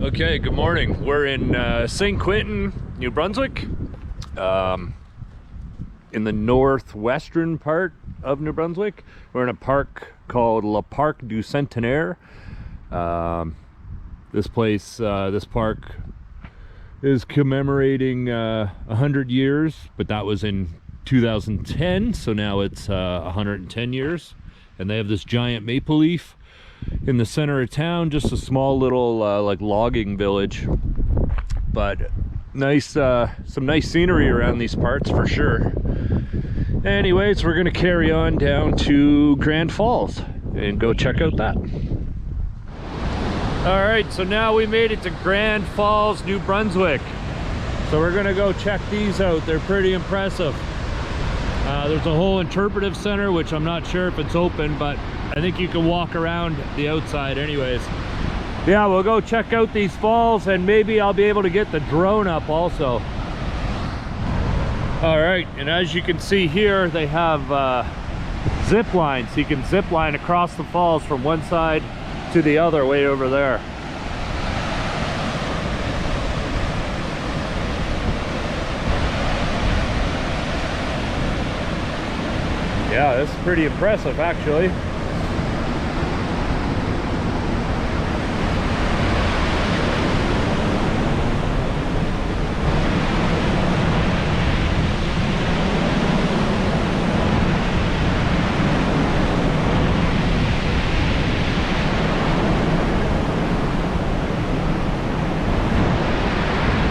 Okay, good morning. We're in Saint-Quentin, New Brunswick, in the northwestern part of New Brunswick. We're in a park called Le Parc du Centenaire. This park is commemorating 100 years, but that was in 2010, so now it's 110 years. And they have this giant maple leaf in the center of town, just a small little like logging village, but nice, some nice scenery around these parts for sure. Anyways, we're gonna carry on down to Grand Falls and go check out that. All right, so now we made it to Grand Falls, New Brunswick. So we're gonna go check these out. They're pretty impressive. There's a whole interpretive center, which I'm not sure if it's open, but I think you can walk around the outside anyways. Yeah, we'll go check out these falls, and maybe I'll be able to get the drone up also. All right, and as you can see here, they have zip lines. You can zip line across the falls from one side to the other way over there. Yeah, this is pretty impressive actually.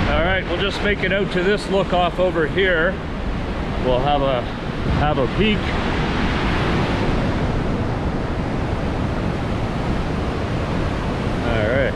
All right, we'll just make it out to this look off over here. We'll have a peek. All right.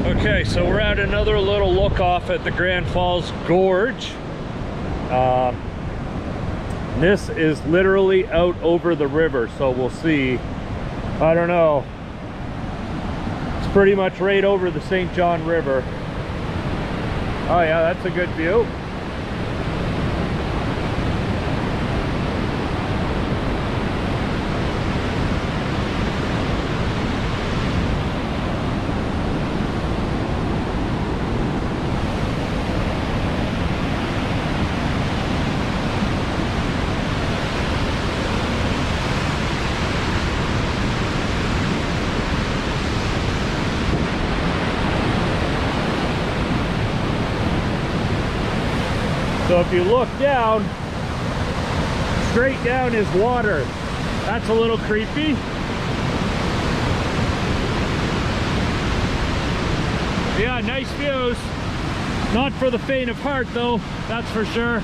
Okay, so we're at another little look off at the Grand Falls Gorge. This is literally out over the river, so we'll see. I don't know. It's pretty much right over the St. John River. Oh yeah, that's a good view. So if you look down, straight down is water. That's a little creepy. Yeah, nice views. Not for the faint of heart though, that's for sure.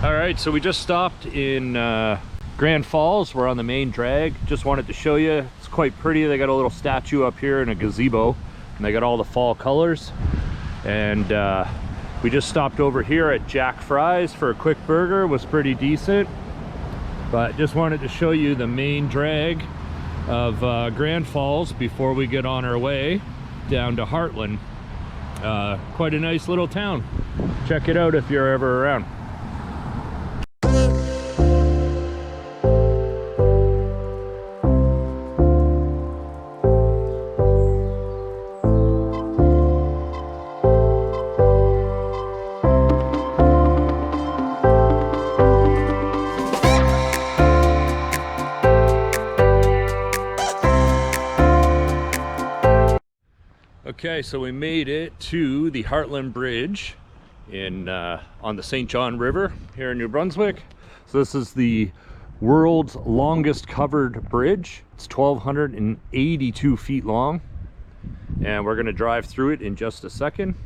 Alright, so we just stopped in Grand Falls. We're on the main drag. Just wanted to show you. It's quite pretty. They got a little statue up here in a gazebo, and they got all the fall colors. And we just stopped over here at Jack Fry's for a quick burger. It was pretty decent. But just wanted to show you the main drag of Grand Falls before we get on our way down to Hartland. Quite a nice little town. Check it out if you're ever around. Okay, so we made it to the Hartland Bridge in on the St. John River here in New Brunswick. So this is the world's longest covered bridge. It's 1,282 feet long, and we're going to drive through it in just a second.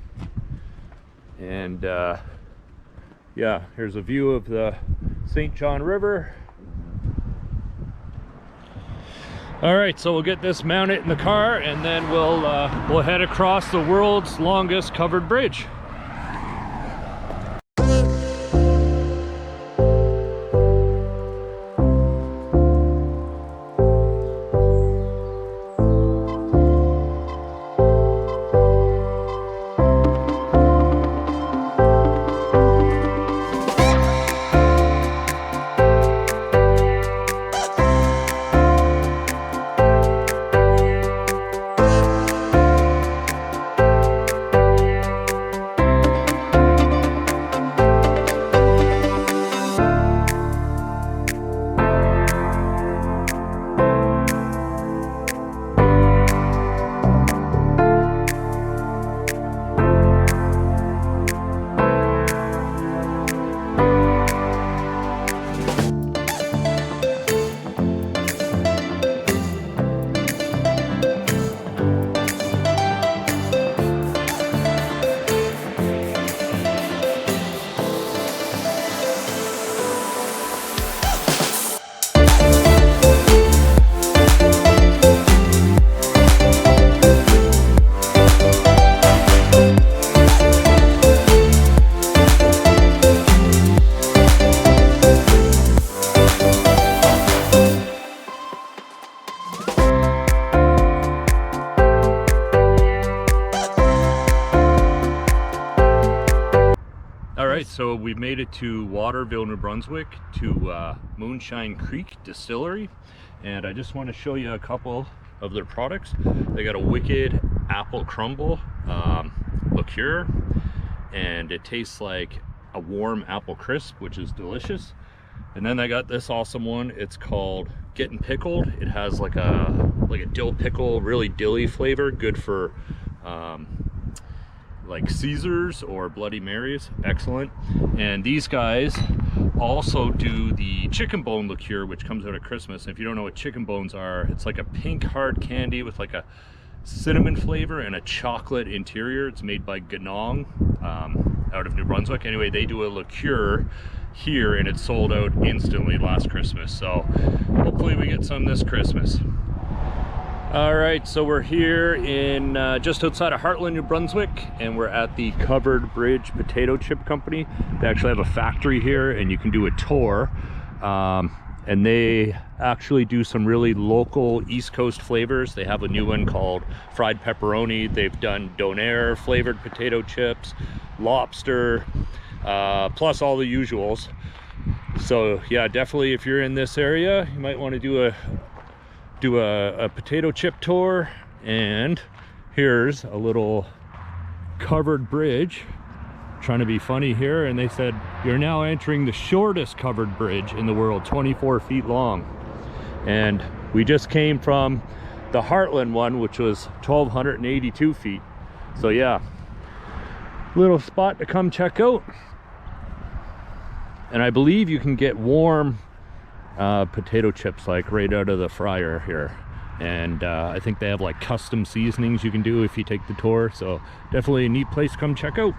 And yeah, here's a view of the St. John River. All right, so we'll get this mounted in the car, and then we'll head across the world's longest covered bridge. So we've made it to Waterville, New Brunswick, to Moonshine Creek Distillery, and I just want to show you a couple of their products. They got a wicked apple crumble liqueur, and it tastes like a warm apple crisp, which is delicious. And then they got this awesome one. It's called Getting Pickled. It has like a dill pickle, really dilly flavor, good for like Caesars or Bloody Marys. Excellent. And these guys also do the chicken bone liqueur, which comes out at Christmas. And if you don't know what chicken bones are, it's like a pink hard candy with like a cinnamon flavor and a chocolate interior. It's made by Ganong out of New Brunswick. Anyway, they do a liqueur here, and it's sold out instantly last Christmas. So hopefully we get some this Christmas. All right, so we're here in just outside of Hartland, New Brunswick, and we're at the Covered Bridge Potato Chip Company. They actually have a factory here, and you can do a tour. And they actually do some really local East Coast flavors. They have a new one called fried pepperoni. They've done donair flavored potato chips, lobster, plus all the usuals. So yeah, definitely if you're in this area, you might want to do a potato chip tour. And here's a little covered bridge, trying to be funny here, and they said you're now entering the shortest covered bridge in the world, 24 feet long. And we just came from the Hartland one, which was 1,282 feet. So yeah, little spot to come check out. And I believe you can get warm potato chips like right out of the fryer here, and I think they have like custom seasonings you can do if you take the tour. So definitely a neat place to come check out.